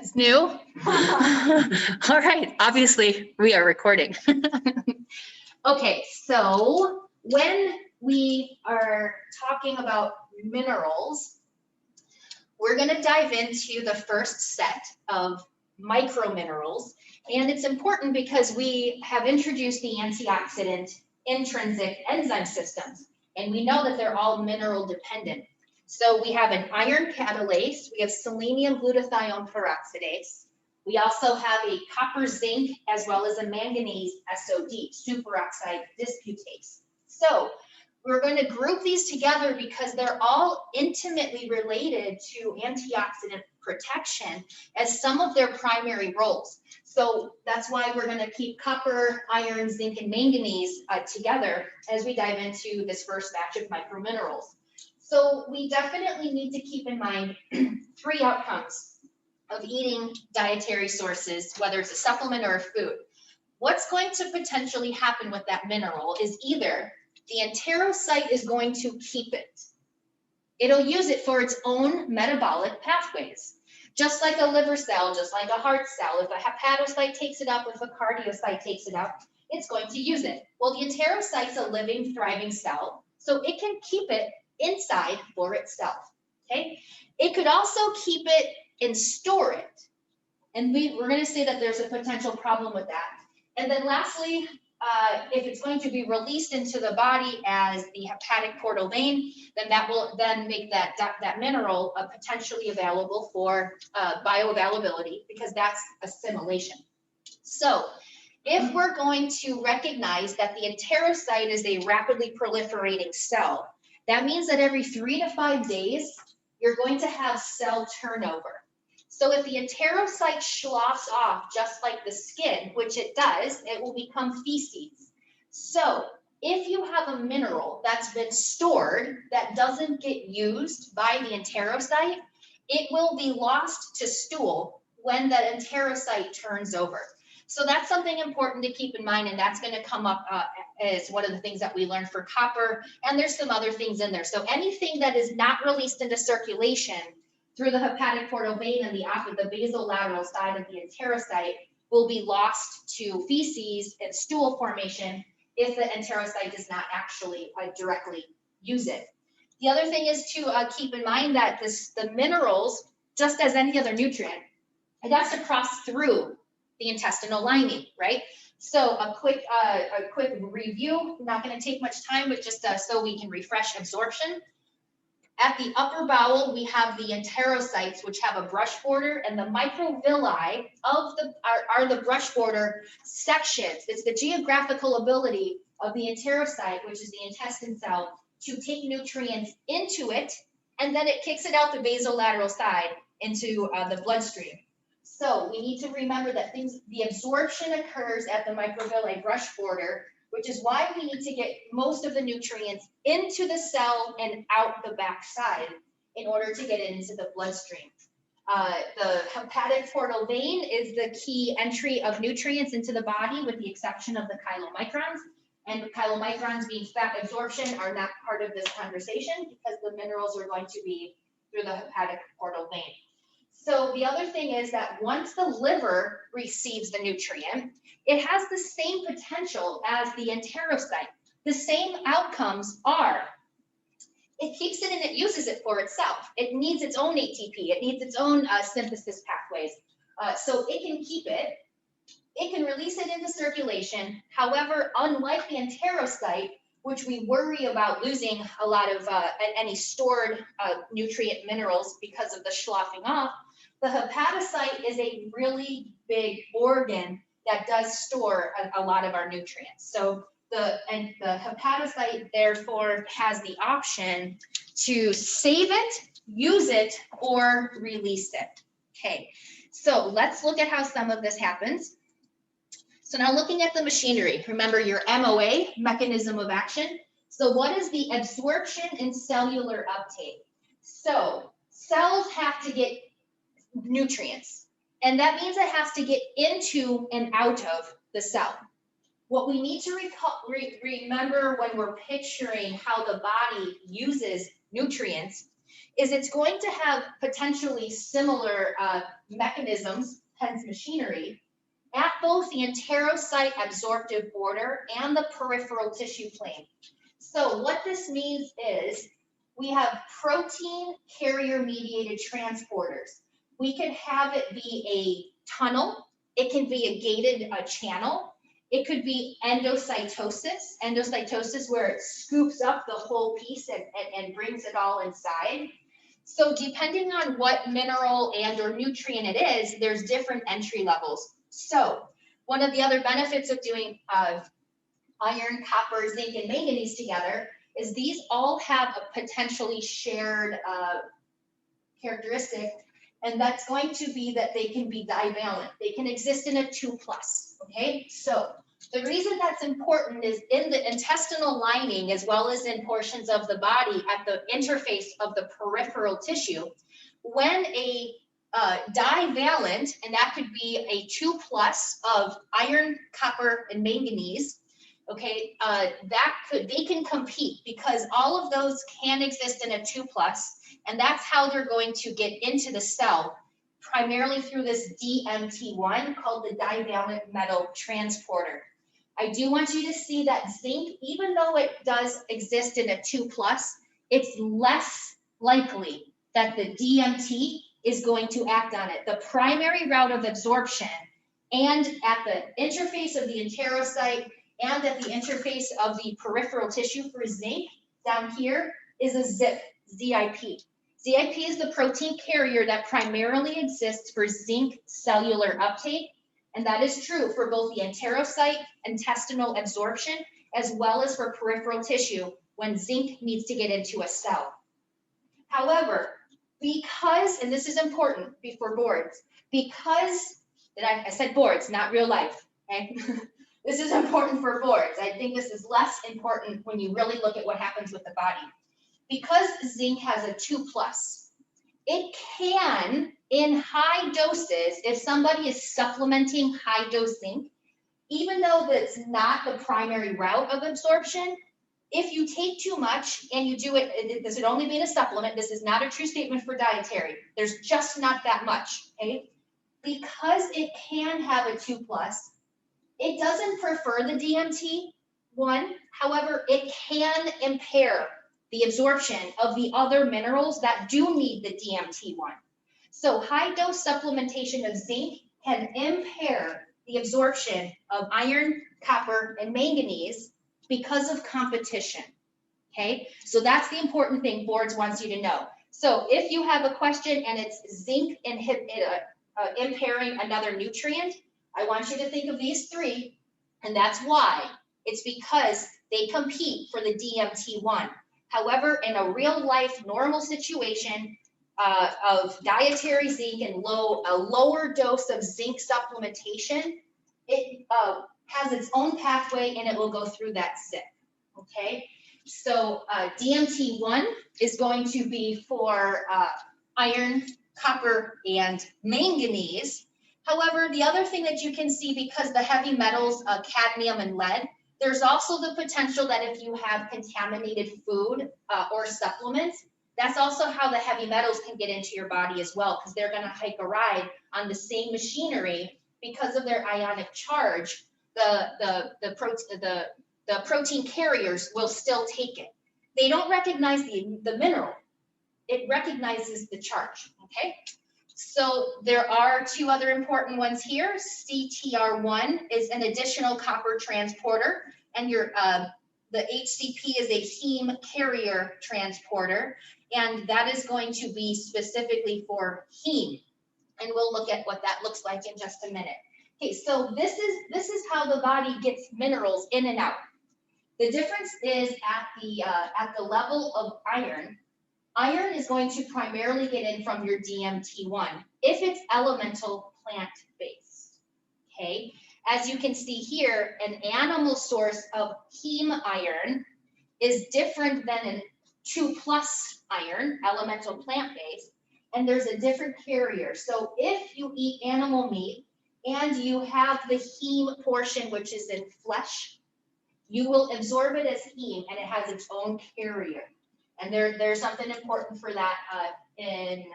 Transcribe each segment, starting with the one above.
It's new. All right, obviously we are recording. Okay, so when we are talking about minerals, we're going to dive into the first set of microminerals. And it's important because we have introduced the antioxidant intrinsic enzyme systems, and we know that they're all mineral dependent. So we have an iron catalase, we have selenium glutathione peroxidase, we also have a copper zinc as well as a manganese SOD, superoxide dismutase. So we're going to group these together because they're all intimately related to antioxidant protection as some of their primary roles. So that's why we're going to keep copper, iron, zinc, and manganese together as we dive into this first batch of microminerals. So we definitely need to keep in mind three outcomes of eating dietary sources, whether it's a supplement or a food. What's going to potentially happen with that mineral is either the enterocyte is going to keep it. It'll use it for its own metabolic pathways. Just like a liver cell, just like a heart cell, if a hepatocyte takes it up, if a cardiocyte takes it up, it's going to use it. Well, the enterocyte's a living, thriving cell, so it can keep it inside for itself, okay? It could also keep it and store it. And we're gonna say that there's a potential problem with that. And then lastly, if it's going to be released into the body as the hepatic portal vein, then that will then make that mineral potentially available for bioavailability, because that's assimilation. So if we're going to recognize that the enterocyte is a rapidly proliferating cell, that means that every 3 to 5 days, you're going to have cell turnover. So if the enterocyte sloughs off just like the skin, which it does, it will become feces. So if you have a mineral that's been stored that doesn't get used by the enterocyte, it will be lost to stool when the enterocyte turns over. So that's something important to keep in mind, and that's going to come up as one of the things that we learned for copper, and there's some other things in there. So anything that is not released into circulation through the hepatic portal vein and the basolateral side of the enterocyte will be lost to feces and stool formation if the enterocyte does not actually directly use it. The other thing is to keep in mind that the minerals, just as any other nutrient, it has to cross through the intestinal lining, right? So a quick review, not going to take much time, but just so we can refresh absorption. At the upper bowel, we have the enterocytes, which have a brush border, and the microvilli are the brush border sections. It's the geographical ability of the enterocyte, which is the intestine cell, to take nutrients into it, and then it kicks it out the basolateral side into the bloodstream. So we need to remember that the absorption occurs at the microvilli brush border, which is why we need to get most of the nutrients into the cell and out the backside in order to get it into the bloodstream. The hepatic portal vein is the key entry of nutrients into the body, with the exception of the chylomicrons. And the chylomicrons being fat absorption are not part of this conversation because the minerals are going to be through the hepatic portal vein. So the other thing is that once the liver receives the nutrient, it has the same potential as the enterocyte. The same outcomes are, it keeps it and it uses it for itself. It needs its own ATP. It needs its own synthesis pathways. So it can keep it. It can release it into circulation. However, unlike the enterocyte, which we worry about losing a lot of any stored nutrient minerals because of the sloughing off, the hepatocyte is a really big organ that does store a lot of our nutrients. So the hepatocyte therefore has the option to save it, use it, or release it. Okay, so let's look at how some of this happens. So now looking at the machinery, remember your MOA, mechanism of action. So what is the absorption and cellular uptake? So cells have to get nutrients, and that means it has to get into and out of the cell. What we need to remember when we're picturing how the body uses nutrients is it's going to have potentially similar mechanisms, hence machinery, at both the enterocyte absorptive border and the peripheral tissue plane. So what this means is we have protein carrier mediated transporters. We could have it be a tunnel. It can be a gated channel. It could be endocytosis where it scoops up the whole piece and brings it all inside. So depending on what mineral and or nutrient it is, there's different entry levels. So one of the other benefits of doing iron, copper, zinc, and manganese together is these all have a potentially shared characteristic, and that's going to be that they can be divalent. They can exist in a 2+, okay? So the reason that's important is in the intestinal lining, as well as in portions of the body at the interface of the peripheral tissue, when a divalent, and that could be a 2+ of iron, copper, and manganese, okay, they can compete because all of those can exist in a 2+, and that's how they're going to get into the cell, primarily through this DMT1 called the divalent metal transporter. I do want you to see that zinc, even though it does exist in a 2+, it's less likely that the DMT is going to act on it. The primary route of absorption and at the interface of the enterocyte and at the interface of the peripheral tissue for zinc down here is a ZIP, ZIP. ZIP is the protein carrier that primarily exists for zinc cellular uptake, and that is true for both the enterocyte intestinal absorption as well as for peripheral tissue when zinc needs to get into a cell. However, because, and this is important before boards, because, I said boards, not real life, okay? This is important for boards. I think this is less important when you really look at what happens with the body. Because zinc has a 2+, it can, in high doses, if somebody is supplementing high dose zinc, even though that's not the primary route of absorption, if you take too much and you do it, this would only be in a supplement, this is not a true statement for dietary, there's just not that much, okay? Because it can have a 2+, it doesn't prefer the DMT1, however, it can impair the absorption of the other minerals that do need the DMT1. So high dose supplementation of zinc can impair the absorption of iron, copper, and manganese because of competition, okay? So that's the important thing boards wants you to know. So if you have a question and it's zinc impairing another nutrient, I want you to think of these three, and that's why. It's because they compete for the DMT1. However, in a real life normal situation of dietary zinc and a lower dose of zinc supplementation, it has its own pathway and it will go through that ZIP, okay? So DMT1 is going to be for iron, copper, and manganese. However, the other thing that you can see, because the heavy metals, cadmium and lead, there's also the potential that if you have contaminated food or supplements, that's also how the heavy metals can get into your body as well, because they're going to hike a ride on the same machinery because of their ionic charge. The protein carriers will still take it. They don't recognize the mineral. It recognizes the charge, okay? So there are two other important ones here. CTR1 is an additional copper transporter, and the HCP is a heme carrier transporter, and that is going to be specifically for heme. And we'll look at what that looks like in just a minute. Okay, so this is how the body gets minerals in and out. The difference is at the level of iron. Iron is going to primarily get in from your DMT1 if it's elemental plant-based, okay? As you can see here, an animal source of heme iron is different than a 2+ iron, elemental plant-based, and there's a different carrier. So if you eat animal meat and you have the heme portion, which is in flesh, you will absorb it as heme and it has its own carrier. And there's something important for that in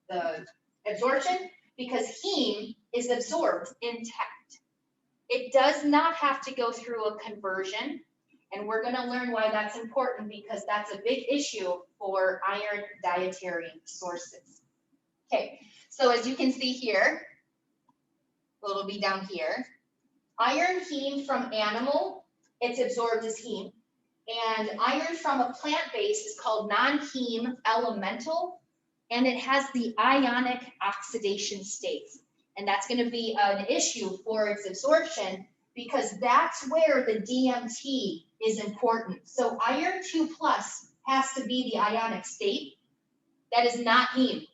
the absorption, because heme is absorbed intact. It does not have to go through a conversion, and we're going to learn why that's important, because that's a big issue for iron dietary sources. Okay, so as you can see here, it'll be down here, iron heme from animal, it's absorbed as heme, and iron from a plant base is called non-heme elemental, and it has the ionic oxidation states. And that's going to be an issue for its absorption, because that's where the DMT is important. So iron 2+ has to be the ionic state. That is not heme.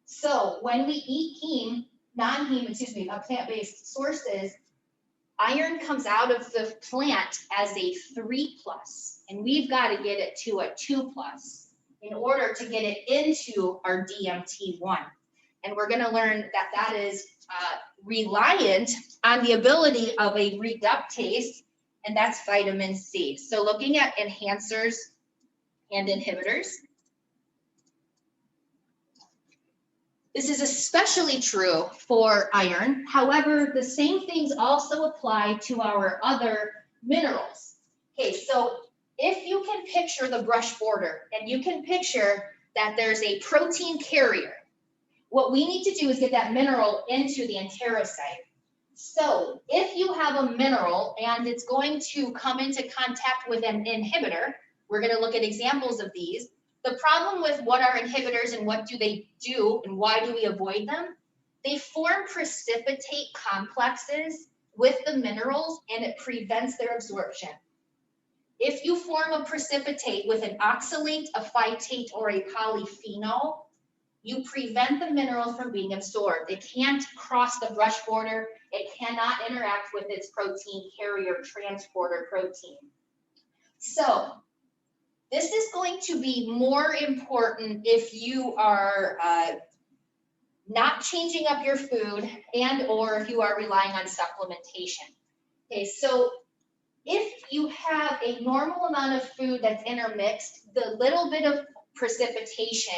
So when we eat heme, plant-based sources, iron comes out of the plant as a 3+, and we've got to get it to a 2+ in order to get it into our DMT1. And we're going to learn that that is reliant on the ability of a reductase, and that's vitamin C. So looking at enhancers and inhibitors, this is especially true for iron. However, the same things also apply to our other minerals. Okay, so if you can picture the brush border, and you can picture that there's a protein carrier, what we need to do is get that mineral into the enterocyte. So if you have a mineral and it's going to come into contact with an inhibitor, we're going to look at examples of these. The problem with what are inhibitors and what do they do and why do we avoid them? They form precipitate complexes with the minerals, and it prevents their absorption. If you form a precipitate with an oxalate, a phytate, or a polyphenol, you prevent the mineral from being absorbed. It can't cross the brush border. It cannot interact with its protein carrier transporter protein. So this is going to be more important if you are not changing up your food and or if you are relying on supplementation. Okay, so if you have a normal amount of food that's intermixed, the little bit of precipitation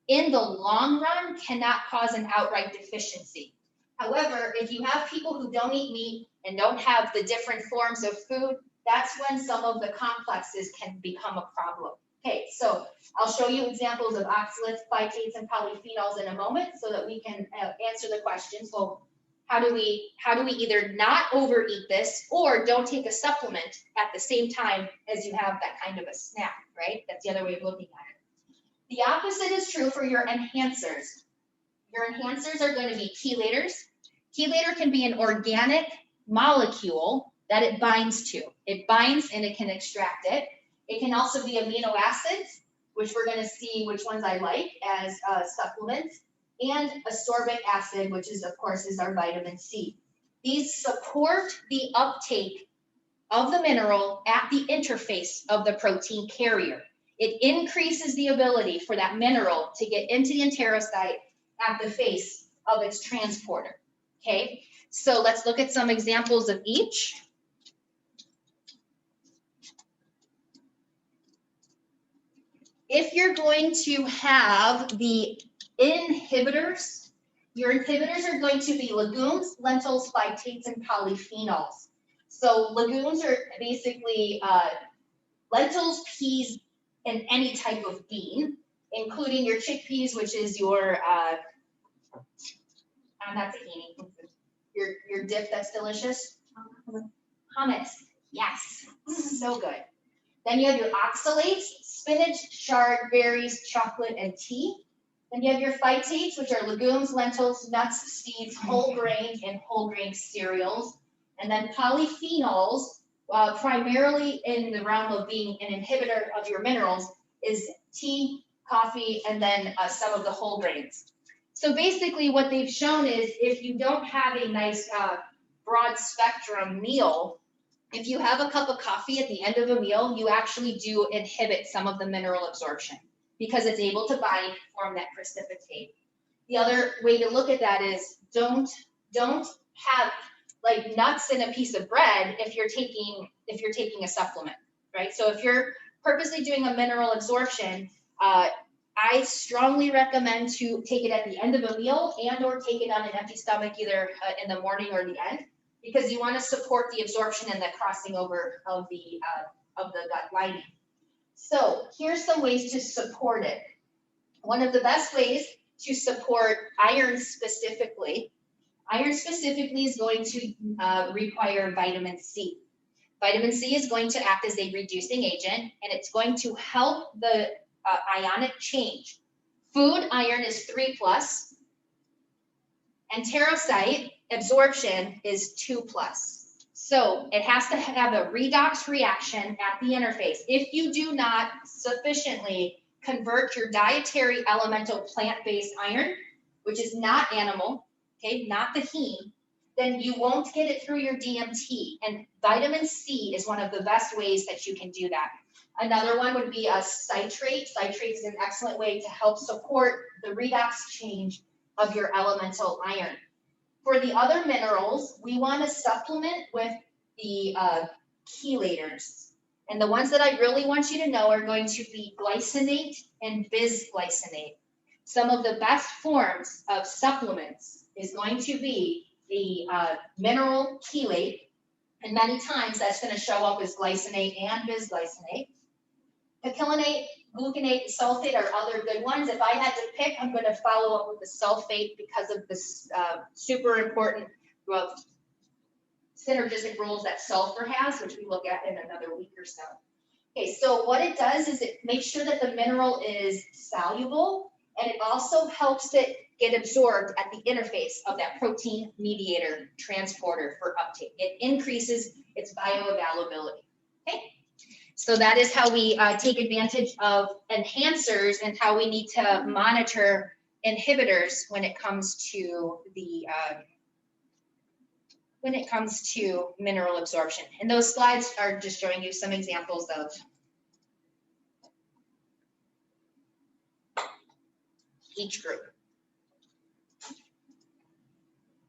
in the long run cannot cause an outright deficiency. However, if you have people who don't eat meat and don't have the different forms of food, that's when some of the complexes can become a problem. Okay, so I'll show you examples of oxalates, phytates, and polyphenols in a moment so that we can answer the question. So how do we either not overeat this or don't take a supplement at the same time as you have that kind of a snack, right? That's the other way of looking at it. The opposite is true for your enhancers. Your enhancers are going to be chelators. Chelator can be an organic molecule that it binds to. It binds and it can extract it. It can also be amino acids, which we're going to see which ones I like as supplements, and ascorbic acid, which is, of course, is our vitamin C. These support the uptake of the mineral at the interface of the protein carrier. It increases the ability for that mineral to get into the enterocyte at the face of its transporter. Okay, so let's look at some examples of each. If you're going to have the inhibitors, your inhibitors are going to be legumes, lentils, phytates, and polyphenols. So legumes are basically lentils, peas, and any type of bean, including your chickpeas, which is your, not tahini, your dip that's delicious. Hummus, yes, so good. Then you have your oxalates, spinach, chard, berries, chocolate, and tea. Then you have your phytates, which are legumes, lentils, nuts, seeds, whole grain, and whole grain cereals. And then polyphenols, primarily in the realm of being an inhibitor of your minerals, is tea, coffee, and then some of the whole grains. So basically what they've shown is if you don't have a nice broad spectrum meal, if you have a cup of coffee at the end of a meal, you actually do inhibit some of the mineral absorption because it's able to bind, form that precipitate. The other way to look at that is don't have like nuts in a piece of bread if you're taking a supplement, right? So if you're purposely doing a mineral absorption, I strongly recommend to take it at the end of a meal and or take it on an empty stomach, either in the morning or the end, because you want to support the absorption and the crossing over of the gut lining. So here's some ways to support it. One of the best ways to support iron specifically is going to require vitamin C. Vitamin C is going to act as a reducing agent, and it's going to help the ionic change. Food iron is 3+, enterocyte absorption is 2+. So it has to have a redox reaction at the interface. If you do not sufficiently convert your dietary elemental plant-based iron, which is not animal, okay, not the heme, then you won't get it through your DMT. And vitamin C is one of the best ways that you can do that. Another one would be a citrate. Citrate is an excellent way to help support the redox change of your elemental iron. For the other minerals, we want to supplement with the chelators. And the ones that I really want you to know are going to be glycinate and bisglycinate. Some of the best forms of supplements is going to be the mineral chelate, and many times that's going to show up as glycinate and bisglycinate. Picolinate, gluconate, sulfate are other good ones. If I had to pick, I'm going to follow up with the sulfate because of this super important synergistic roles that sulfur has, which we look at in another week or so. Okay, so what it does is it makes sure that the mineral is soluble, and it also helps it get absorbed at the interface of that protein mediator transporter for uptake. It increases its bioavailability. Okay, so that is how we take advantage of enhancers and how we need to monitor inhibitors when it comes to the mineral absorption. And those slides are just showing you some examples of each group.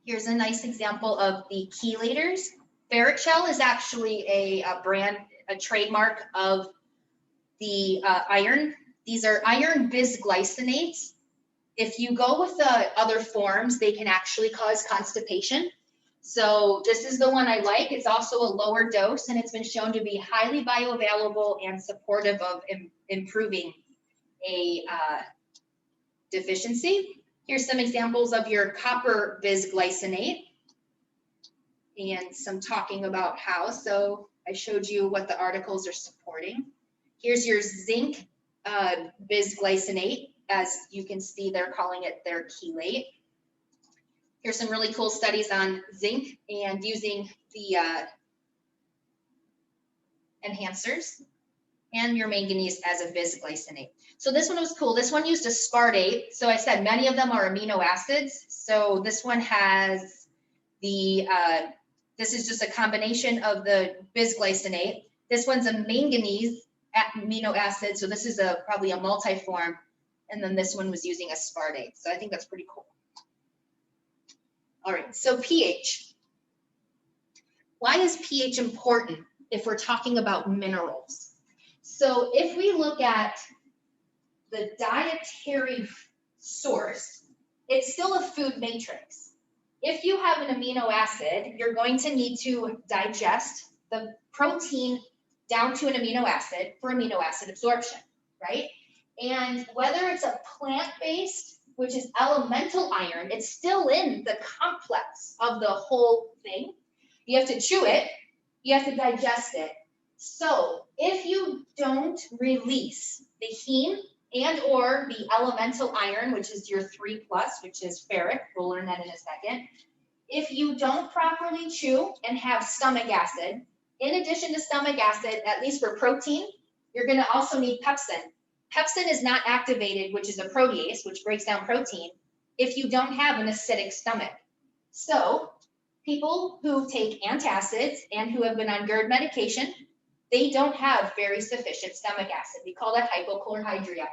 Here's a nice example of the chelators. Ferret shell is actually a trademark of the iron. These are iron bisglycinates. If you go with the other forms, they can actually cause constipation. So this is the one I like. It's also a lower dose, and it's been shown to be highly bioavailable and supportive of improving a deficiency. Here's some examples of your copper bisglycinate and some talking about how. So I showed you what the articles are supporting. Here's your zinc bisglycinate. As you can see, they're calling it their chelate. Here's some really cool studies on zinc and using the enhancers, and your manganese as a bisglycinate. So this one was cool. This one used aspartate. So I said many of them are amino acids. So this one has the, this is just a combination of the bisglycinate. This one's a manganese amino acid. So this is probably a multi-form. And then this one was using aspartate. So I think that's pretty cool. All right, so pH. Why is pH important if we're talking about minerals? So if we look at the dietary source, it's still a food matrix. If you have an amino acid, you're going to need to digest the protein down to an amino acid for amino acid absorption, right? And whether it's a plant-based, which is elemental iron, it's still in the complex of the whole thing. You have to chew it, you have to digest it. So if you don't release the heme and or the elemental iron, which is your 3+, which is ferric, we'll learn that in a second. If you don't properly chew and have stomach acid, in addition to stomach acid, at least for protein, you're gonna also need pepsin. Pepsin is not activated, which is a protease, which breaks down protein, if you don't have an acidic stomach. So people who take antacids and who have been on GERD medication, they don't have very sufficient stomach acid. We call that hypochlorhydria.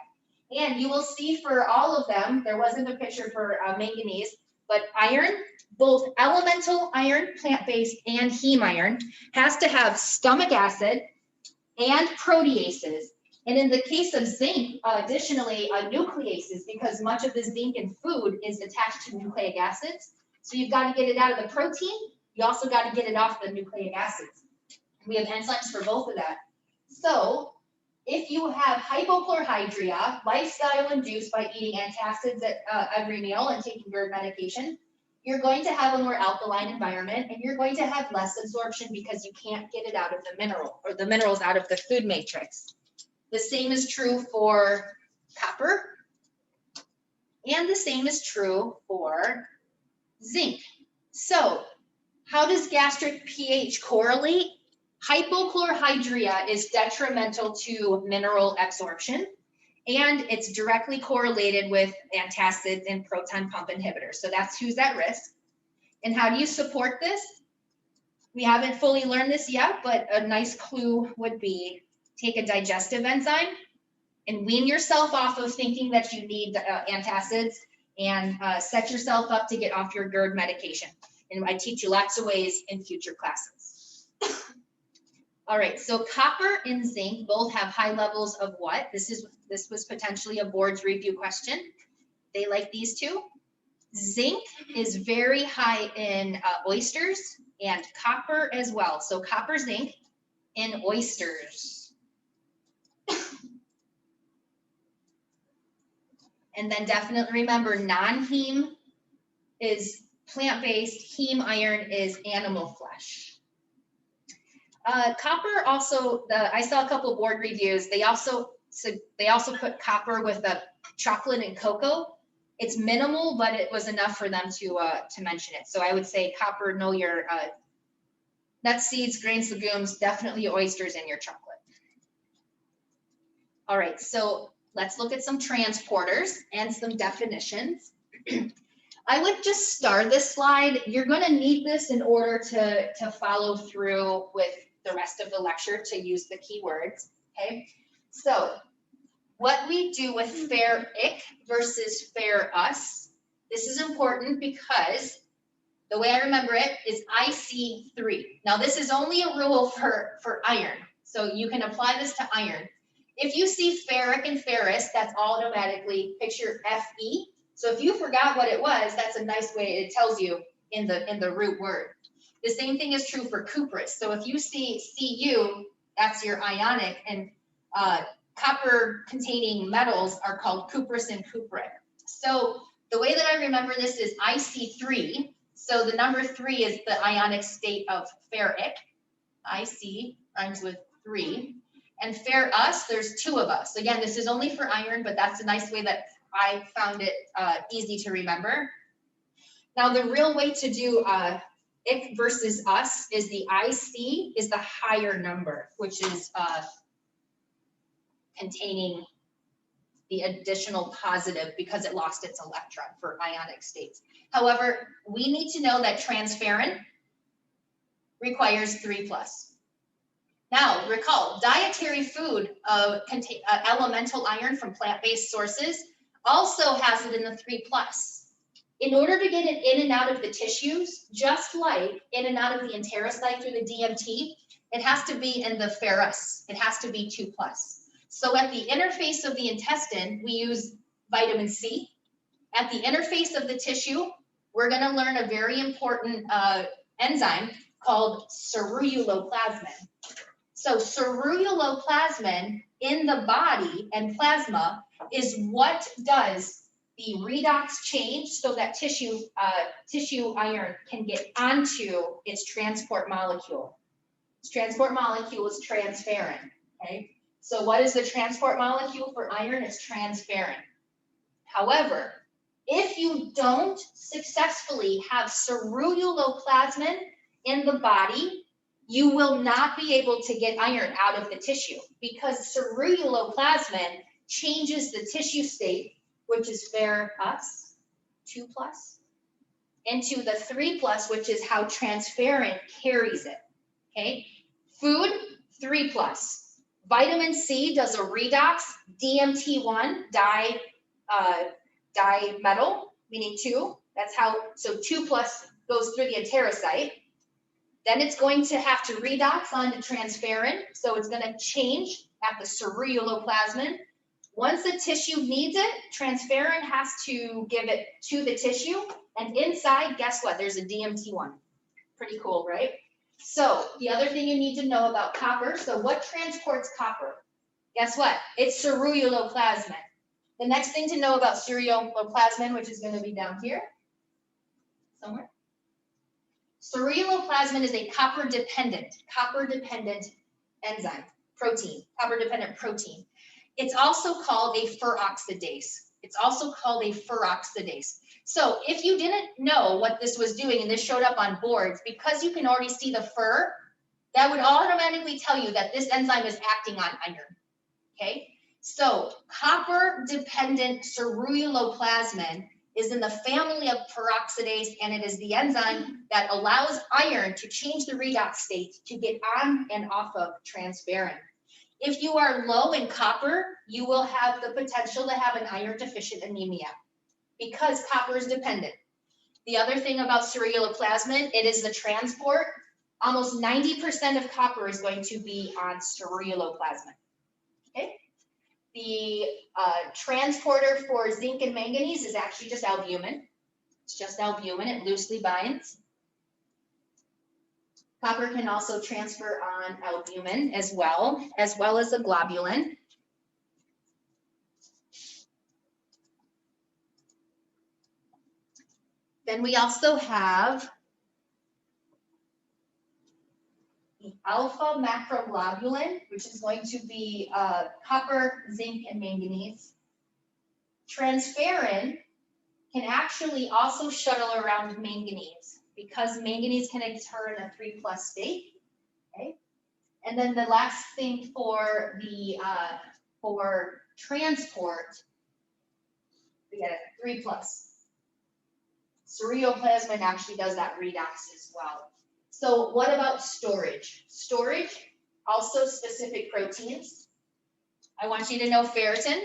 And you will see for all of them, there wasn't a picture for manganese, but iron, both elemental iron, plant-based, and heme iron, has to have stomach acid and proteases. And in the case of zinc, additionally, nucleases, because much of the zinc in food is attached to nucleic acids. So you've got to get it out of the protein. You also got to get it off the nucleic acids. We have enzymes for both of that. So if you have hypochlorhydria, lifestyle induced by eating antacids at every meal and taking GERD medication, you're going to have a more alkaline environment, and you're going to have less absorption because you can't get it out of the mineral, or the minerals out of the food matrix. The same is true for copper, and the same is true for zinc. So how does gastric pH correlate? Hypochlorhydria is detrimental to mineral absorption, and it's directly correlated with antacids and proton pump inhibitors. So that's who's at risk. And how do you support this? We haven't fully learned this yet, but a nice clue would be take a digestive enzyme and wean yourself off of thinking that you need antacids, and set yourself up to get off your GERD medication. And I teach you lots of ways in future classes. All right, so copper and zinc both have high levels of what? This was potentially a board's review question. They like these two. Zinc is very high in oysters, and copper as well. So copper, zinc in oysters. And then definitely remember, non-heme is plant-based, heme iron is animal flesh. Copper also, I saw a couple board reviews. They also put copper with the chocolate and cocoa. It's minimal, but it was enough for them to mention it. So I would say copper, know your nuts, seeds, grains, legumes, definitely oysters in your chocolate. All right, so let's look at some transporters and some definitions. I would just star this slide. You're going to need this in order to follow through with the rest of the lecture, to use the keywords, okay? So what we do with fair-ic versus fair-us, this is important because the way I remember it is IC3. Now this is only a rule for iron, so you can apply this to iron. If you see ferric and ferrous, that's automatically picture Fe. So if you forgot what it was, that's a nice way, it tells you in the root word. The same thing is true for cuprous. So if you see Cu, that's your ionic, and copper containing metals are called cuprous and cupric. So the way that I remember this is IC3. So the number 3 is the ionic state of ferric. IC rhymes with 3. And ferrous, there's 2 of us. Again, this is only for iron, but that's a nice way that I found it easy to remember. Now the real way to do ic versus us is the IC is the higher number, which is containing the additional positive because it lost its electron for ionic states. However, we need to know that transferrin requires 3+. Now, recall, dietary food contain elemental iron from plant-based sources also has it in the 3+. In order to get it in and out of the tissues, just like in and out of the enterocyte through the DMT, it has to be in the ferrous. It has to be 2+. So at the interface of the intestine, we use vitamin C. At the interface of the tissue, we're going to learn a very important enzyme called ceruloplasmin. So ceruloplasmin in the body and plasma is what does the redox change so that tissue iron can get onto its transport molecule. Its transport molecule is transferrin, okay? So what is the transport molecule for iron? It's transferrin. However, if you don't successfully have ceruloplasmin in the body, you will not be able to get iron out of the tissue because ceruloplasmin changes the tissue state, which is ferrous, 2+, into the 3+, which is how transferrin carries it, okay? Food, 3+. Vitamin C does a redox, DMT1, dimetal, meaning 2. That's how, so 2+ goes through the enterocyte. Then it's going to have to redox onto transferrin. So it's going to change at the ceruloplasmin. Once the tissue needs it, transferrin has to give it to the tissue. And inside, guess what? There's a DMT1. Pretty cool, right? So the other thing you need to know about copper, so what transports copper? Guess what? It's ceruloplasmin. The next thing to know about ceruloplasmin, which is going to be down here somewhere. Ceruloplasmin is a copper-dependent enzyme, protein, copper-dependent protein. It's also called a peroxidase. So if you didn't know what this was doing and this showed up on boards, because you can already see the fur, that would automatically tell you that this enzyme is acting on iron, okay? So copper-dependent ceruloplasmin is in the family of peroxidase, and it is the enzyme that allows iron to change the redox state to get on and off of transferrin. If you are low in copper, you will have the potential to have an iron deficient anemia because copper is dependent. The other thing about ceruloplasmin, it is the transport. Almost 90% of copper is going to be on ceruloplasmin, okay? The transporter for zinc and manganese is actually just albumin. It's just albumin, it loosely binds. Copper can also transfer on albumin as well as a globulin. Then we also have the alpha macroglobulin, which is going to be copper, zinc, and manganese. Transferrin can actually also shuttle around manganese because manganese can occur in a 3+ state. Okay, and then the last thing for the for transport, we got a 3+. Ceruloplasmin actually does that redox as well. So what about storage? Storage, also specific proteins. I want you to know ferritin.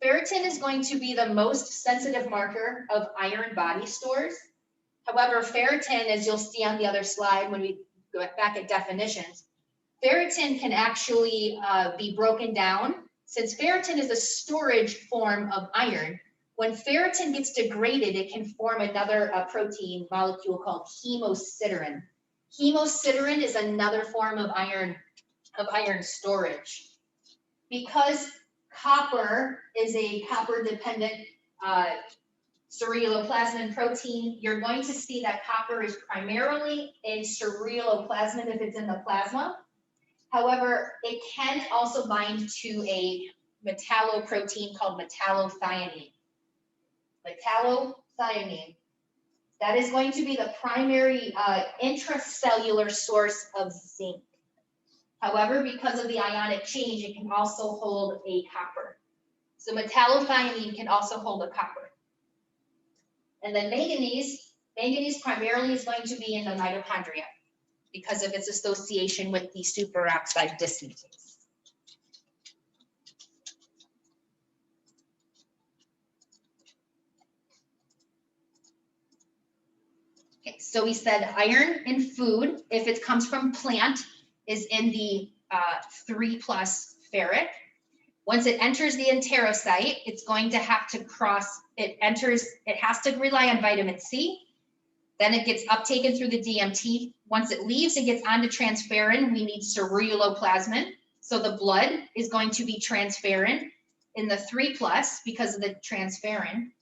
Ferritin is going to be the most sensitive marker of iron body stores. However, ferritin, as you'll see on the other slide when we go back at definitions, ferritin can actually be broken down. Since ferritin is a storage form of iron, when ferritin gets degraded, it can form another protein molecule called hemosiderin. Hemosiderin is another form of iron storage. Because copper is a copper-dependent ceruloplasmin protein, you're going to see that copper is primarily in ceruloplasmin if it's in the plasma. However, it can also bind to a metalloprotein called metallothionein. Metallothionein. That is going to be the primary intracellular source of zinc. However, because of the ionic change, it can also hold a copper. So metallothionein can also hold a copper. And then manganese primarily is going to be in the mitochondria because of its association with the superoxide dismutase. Okay, so we said iron in food, if it comes from plant, is in the 3+ ferric. Once it enters the enterocyte, it's going to have to it has to rely on vitamin C. Then it gets uptaken through the DMT. Once it leaves, it gets onto transferrin. We need ceruloplasmin. So the blood is going to be transferrin in the 3+ because of the transferrin.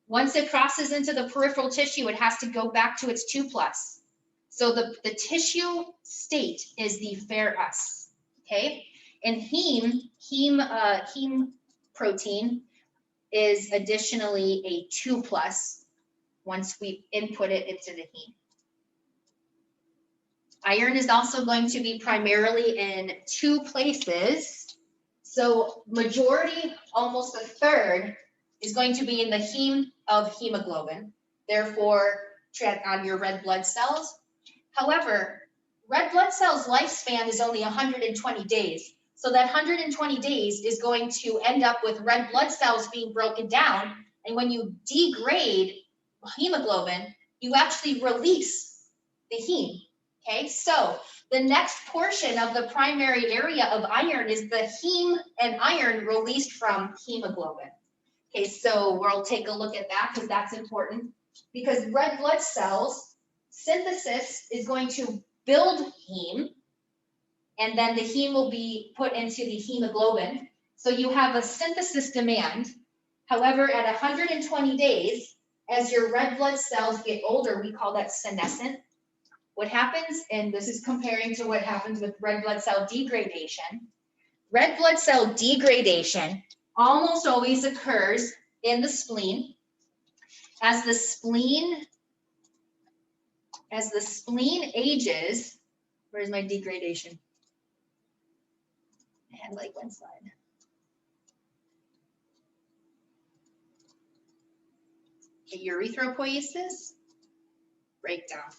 Once it crosses into the peripheral tissue, it has to go back to its 2+. So the tissue state is the ferrous, okay? And heme protein is additionally a 2+ once we input it into the heme. Iron is also going to be primarily in 2 places. So majority, almost a third, is going to be in the heme of hemoglobin, therefore on your red blood cells. However, red blood cells' lifespan is only 120 days. So that 120 days is going to end up with red blood cells being broken down. And when you degrade hemoglobin, you actually release the heme. Okay, so the next portion of the primary area of iron is the heme and iron released from hemoglobin. Okay, so we'll take a look at that because that's important, because red blood cells synthesis is going to build heme, and then the heme will be put into the hemoglobin. So you have a synthesis demand. However, at 120 days, as your red blood cells get older, we call that senescent. What happens, and this is comparing to what happens with red blood cell degradation. Red blood cell degradation almost always occurs in the spleen. As the spleen ages, where's my degradation? I had like one slide. Okay, erythropoiesis, breakdown.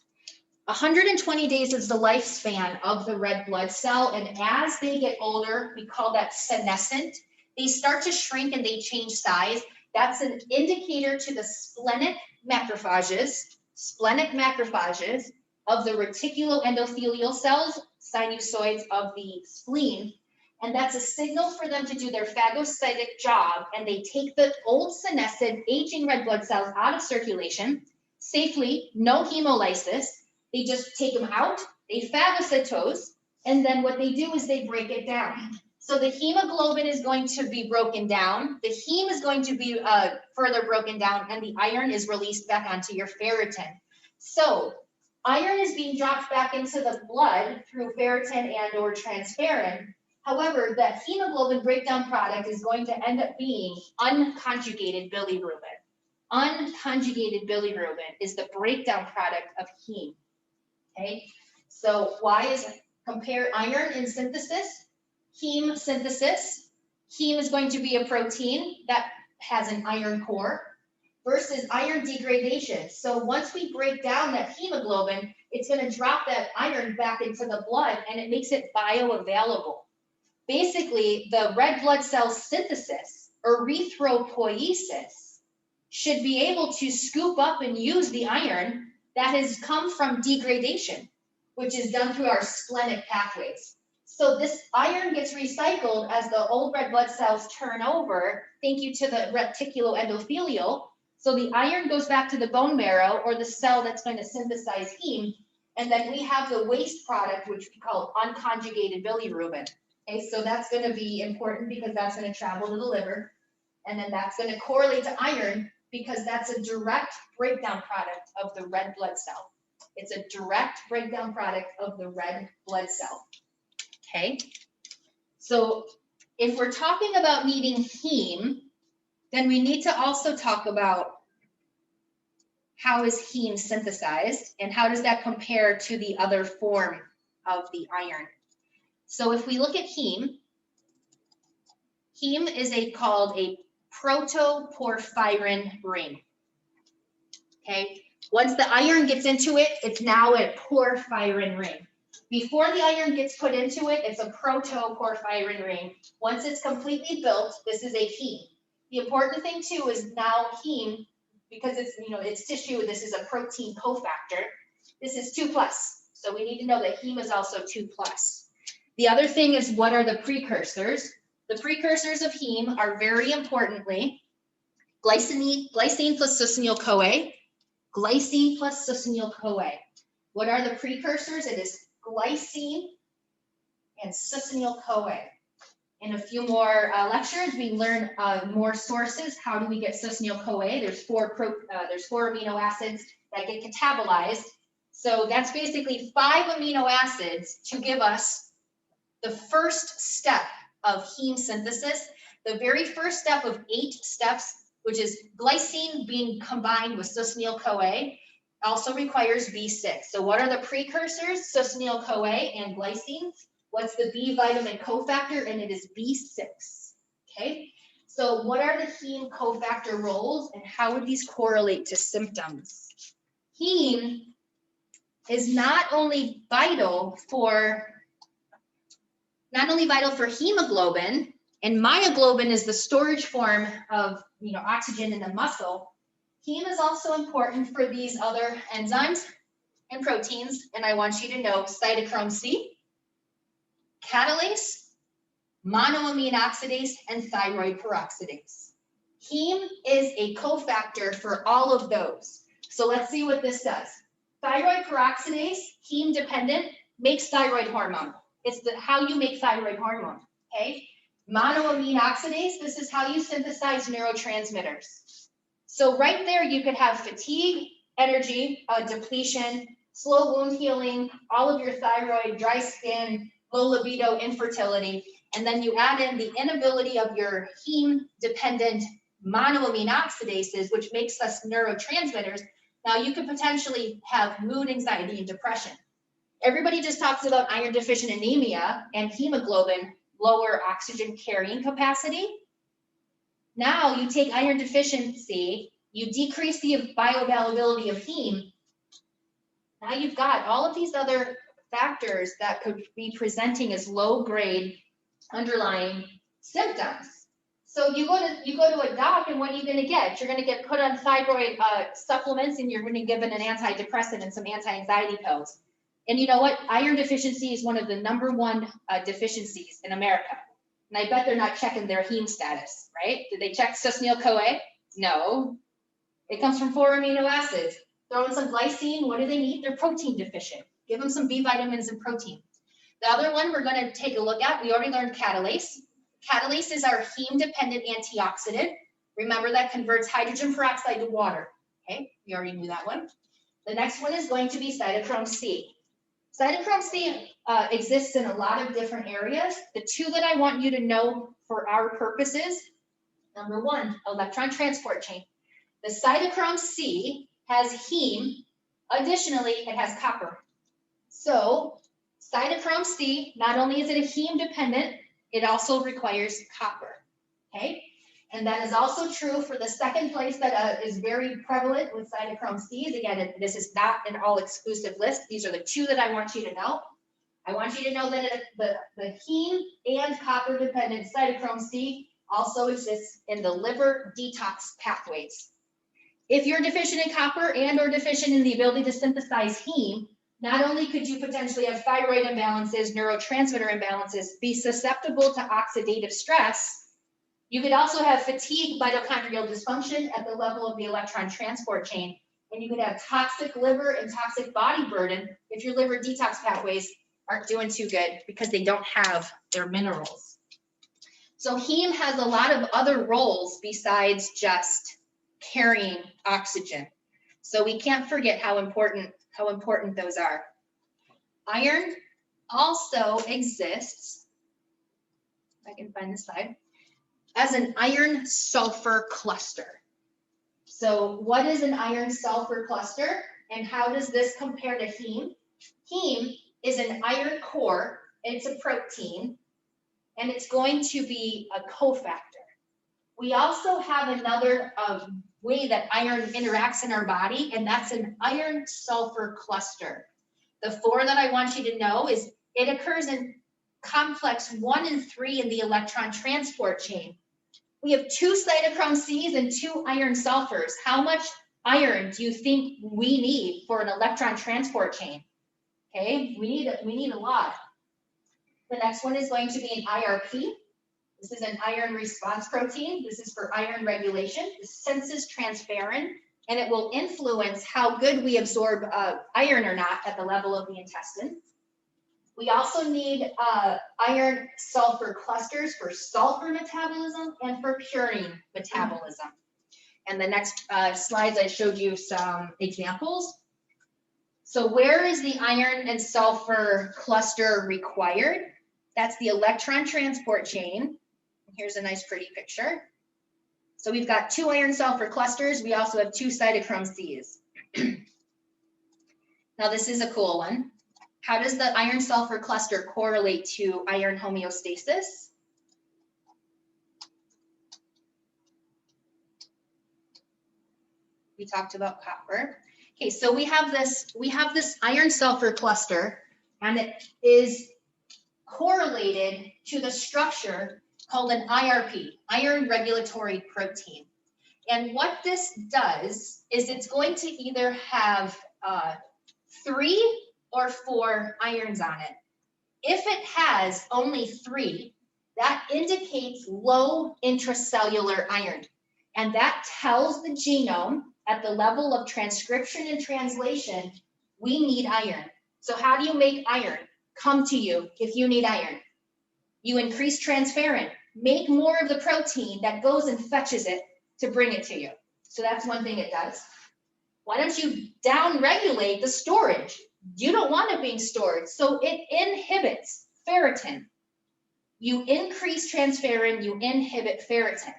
120 days is the lifespan of the red blood cell, and as they get older, we call that senescent. They start to shrink and they change size. That's an indicator to the splenic macrophages of the reticuloendothelial cells, sinusoids of the spleen, and that's a signal for them to do their phagocytic job, and they take the old senescent, aging red blood cells out of circulation safely, no hemolysis. They just take them out, they phagocytose, and then what they do is they break it down. So the hemoglobin is going to be broken down, the heme is going to be further broken down, and the iron is released back onto your ferritin. So iron is being dropped back into the blood through ferritin and or transferrin. However, that hemoglobin breakdown product is going to end up being unconjugated bilirubin. Unconjugated bilirubin is the breakdown product of heme. Okay, so why is compare iron in synthesis, heme synthesis? Heme is going to be a protein that has an iron core versus iron degradation. So once we break down that hemoglobin, it's going to drop that iron back into the blood and it makes it bioavailable. Basically, the red blood cell synthesis, erythropoiesis, should be able to scoop up and use the iron that has come from degradation, which is done through our splenic pathways. So this iron gets recycled as the old red blood cells turn over, thank you to the reticuloendothelial. So the iron goes back to the bone marrow or the cell that's going to synthesize heme, and then we have the waste product, which we call unconjugated bilirubin. Okay, so that's going to be important because that's going to travel to the liver, and then that's going to correlate to iron because that's a direct breakdown product of the red blood cell. It's a direct breakdown product of the red blood cell. Okay, so if we're talking about needing heme, then we need to also talk about how is heme synthesized and how does that compare to the other form of the iron. So if we look at heme, heme is called a protoporphyrin ring. Okay, once the iron gets into it, it's now a porphyrin ring. Before the iron gets put into it, it's a protoporphyrin ring. Once it's completely built, this is a heme. The important thing too is now heme, because it's, it's tissue, this is a protein cofactor. This is 2+. So we need to know that heme is also 2+. The other thing is, what are the precursors? The precursors of heme are very importantly glycine plus succinyl-CoA, glycine plus succinyl-CoA. What are the precursors? It is glycine and succinyl-CoA. In a few more lectures, we learn more sources. How do we get succinyl-CoA? There's four amino acids that get catabolized. So that's basically 5 amino acids to give us the first step of heme synthesis. The very first step of 8 steps, which is glycine being combined with succinyl-CoA, also requires B6. So what are the precursors? Succinyl-CoA and glycine. What's the B vitamin cofactor? And it is B6. Okay, so what are the heme cofactor roles and how would these correlate to symptoms? Heme is not only vital for hemoglobin, and myoglobin is the storage form of oxygen in the muscle. Heme is also important for these other enzymes, and proteins, and I want you to know Cytochrome C, catalase, monoamine oxidase, and thyroid peroxidase. Heme is a cofactor for all of those. So let's see what this does. Thyroid peroxidase, heme dependent, makes thyroid hormone. It's how you make thyroid hormone, okay? Monoamine oxidase, this is how you synthesize neurotransmitters. So right there, you could have fatigue, energy, depletion, slow wound healing, all of your thyroid, dry skin, low libido, infertility, and then you add in the inability of your heme-dependent monoamine oxidases, which makes us neurotransmitters. Now you could potentially have mood, anxiety, and depression. Everybody just talks about iron deficient anemia and hemoglobin, lower oxygen carrying capacity. Now you take iron deficiency, you decrease the bioavailability of heme. Now you've got all of these other factors that could be presenting as low grade underlying symptoms. So you go to a doc, and what are you going to get? You're going to get put on thyroid supplements, and you're going to be given an antidepressant and some anti-anxiety pills. And you know what? Iron deficiency is one of the #1 deficiencies in America. And I bet they're not checking their heme status, right? Did they check succinyl-CoA? No. It comes from 4 amino acids. Throw in some glycine. What do they need? They're protein deficient. Give them some B vitamins and protein. The other one we're going to take a look at, we already learned catalase. Catalase is our heme-dependent antioxidant. Remember, that converts hydrogen peroxide to water. Okay, we already knew that one. The next one is going to be Cytochrome C. Cytochrome C exists in a lot of different areas. The two that I want you to know for our purposes, #1, electron transport chain. The Cytochrome C has heme. Additionally, it has copper. So Cytochrome C, not only is it a heme dependent, it also requires copper, okay? And that is also true for the second place that is very prevalent with Cytochrome C. Again, this is not an all-exclusive list. These are the two that I want you to know. I want you to know that the heme and copper-dependent Cytochrome C also exists in the liver detox pathways. If you're deficient in copper and or deficient in the ability to synthesize heme, not only could you potentially have thyroid imbalances, neurotransmitter imbalances, be susceptible to oxidative stress, you could also have fatigue, mitochondrial dysfunction at the level of the electron transport chain, and you could have toxic liver and toxic body burden if your liver detox pathways aren't doing too good because they don't have their minerals. So heme has a lot of other roles besides just carrying oxygen. So we can't forget how important those are. Iron also exists, if I can find the slide, as an iron sulfur cluster. So what is an iron sulfur cluster, and how does this compare to heme? Heme is an iron core, it's a protein, and it's going to be a cofactor. We also have another way that iron interacts in our body, and that's an iron sulfur cluster. The 4 that I want you to know is it occurs in complex 1 and 3 in the electron transport chain. We have 2 cytochrome Cs and 2 iron sulfurs. How much iron do you think we need for an electron transport chain? Okay, we need a lot. The next one is going to be an IRP. This is an iron response protein. This is for iron regulation. It senses transferrin, and it will influence how good we absorb iron or not at the level of the intestine. We also need iron sulfur clusters for sulfur metabolism and for purine metabolism. And the next slides, I showed you some examples. So where is the iron and sulfur cluster required? That's the electron transport chain. Here's a nice pretty picture. So we've got 2 iron sulfur clusters. We also have 2 cytochrome Cs. Now this is a cool one. How does the iron sulfur cluster correlate to iron homeostasis? We talked about copper. Okay, so we have this iron sulfur cluster, and it is correlated to the structure called an IRP, iron regulatory protein. And what this does is it's going to either have 3 or 4 ions on it. If it has only 3, that indicates low intracellular iron. And that tells the genome at the level of transcription and translation, we need iron. So how do you make iron come to you if you need iron? You increase transferrin, make more of the protein that goes and fetches it to bring it to you. So that's one thing it does. Why don't you downregulate the storage? You don't want it being stored, so it inhibits ferritin. You increase transferrin, you inhibit ferritin,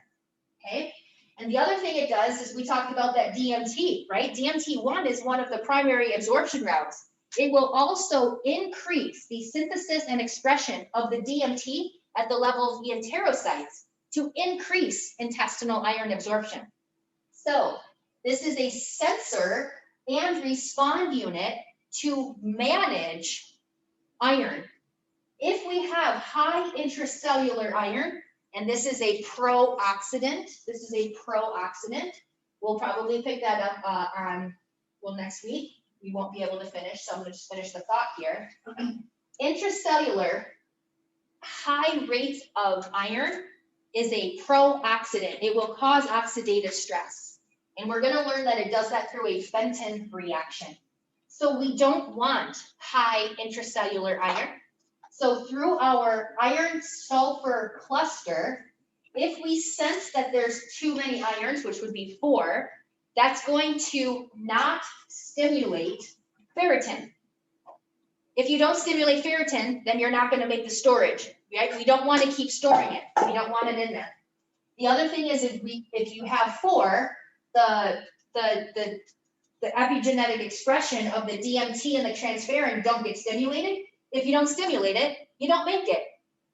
okay? And the other thing it does is we talked about that DMT, right? DMT1 is one of the primary absorption routes. It will also increase the synthesis and expression of the DMT at the level of the enterocytes to increase intestinal iron absorption. So this is a sensor and respond unit to manage iron. If we have high intracellular iron, and this is a pro-oxidant, we'll probably pick that up next week. We won't be able to finish, so I'm going to just finish the thought here. Intracellular, high rate of iron is a pro-oxidant. It will cause oxidative stress. And we're going to learn that it does that through a Fenton reaction. So we don't want high intracellular iron. So through our iron sulfur cluster, if we sense that there's too many irons, which would be 4, that's going to not stimulate ferritin. If you don't stimulate ferritin, then you're not going to make the storage, right? We don't want to keep storing it. We don't want it in there. The other thing is if you have 4, the epigenetic expression of the DMT and the transferrin don't get stimulated. If you don't stimulate it, you don't make it.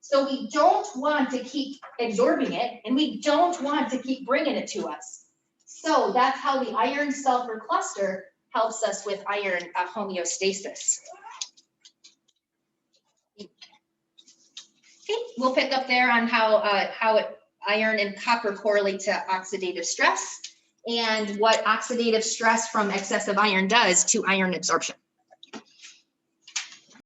So we don't want to keep absorbing it, and we don't want to keep bringing it to us. So that's how the iron sulfur cluster helps us with iron homeostasis. Okay, we'll pick up there on how iron and copper correlate to oxidative stress and what oxidative stress from excessive iron does to iron absorption.